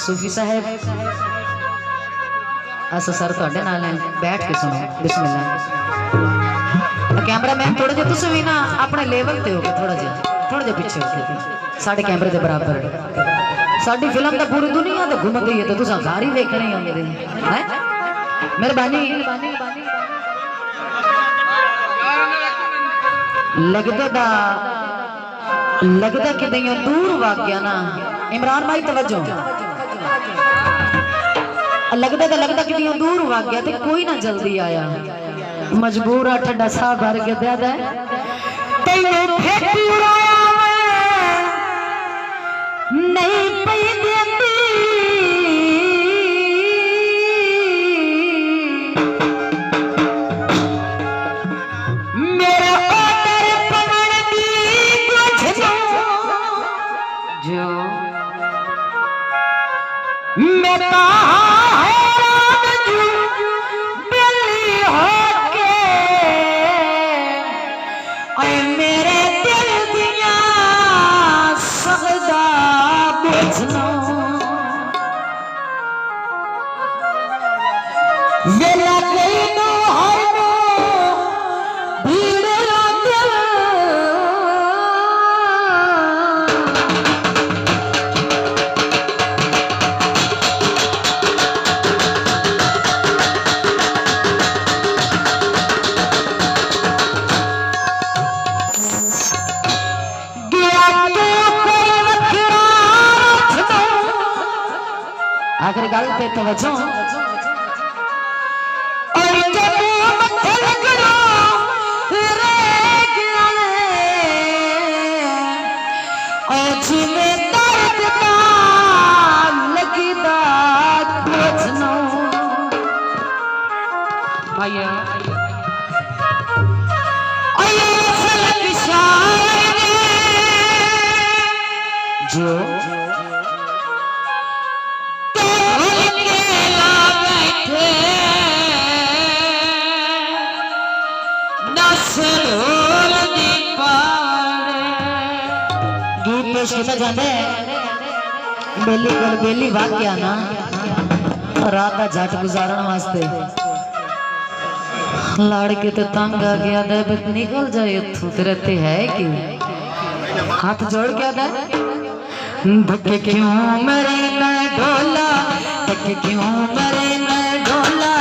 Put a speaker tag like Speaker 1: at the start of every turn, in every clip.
Speaker 1: सूफी साहब अस सर तुहाडे नाल है, बैठ के सुनो बिस्मिल्लाह। कैमरा मैन थोड़ा जिहा तुसीं भी ना अपने लेवल ते हो, थोड़ा जिहा पीछे हो साडे कैमरे के बराबर। साडी फिल्म तो पूरी दुनिया तो घूमती है, तो तुसा घर ही देखने आउंदे हैं। मेहरबानी लगदा कि दूर भाग गया ना इमरान भाई, तवज्जो। लगदा कि दूर भाग गया तो कोई ना जल्दी आया, मजबूर आ ठंडा सा भर के दे दे नहीं पई देंदी मेरा पाटर पवन दी जो मैं आखिर गल पे तवज्जो। जो बेली गल बेली वाक्या ना रात का झट गुजारन वास्ते लड़के तो तंग आ गया दे, निकल जाए इत्थों, तेरे ते है कि हाथ जोड़ के दे धक्के क्यों मेरे न ढोला, धक्के क्यों मेरे न ढोला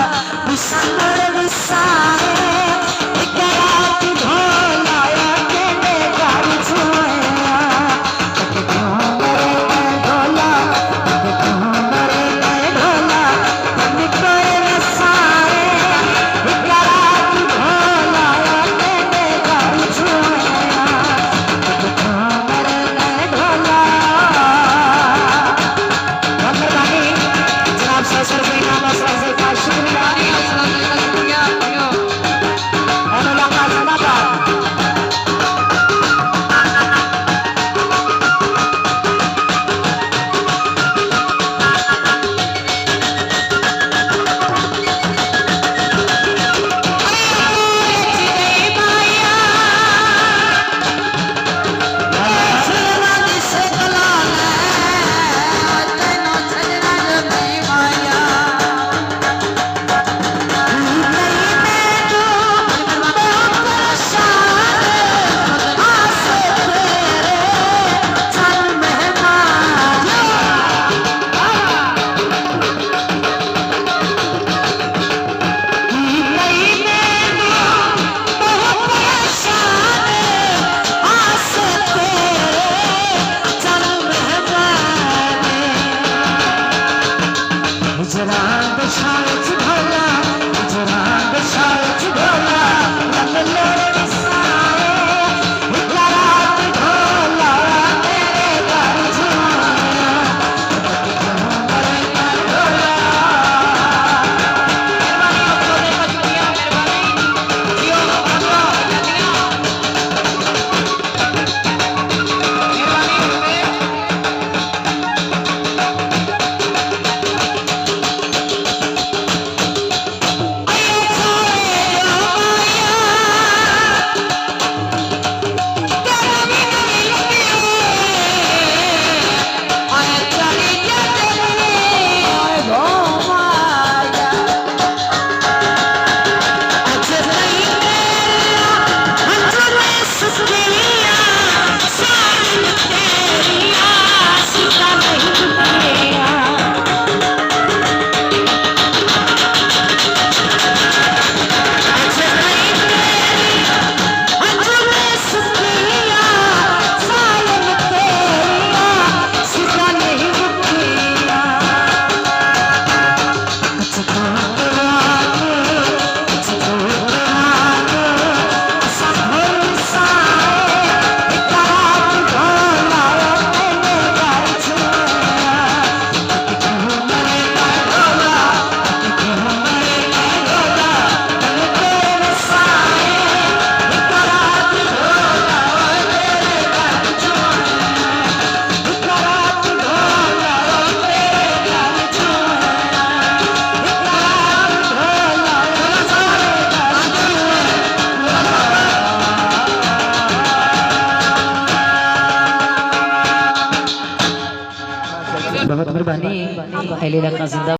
Speaker 1: पहले रखा जिंदा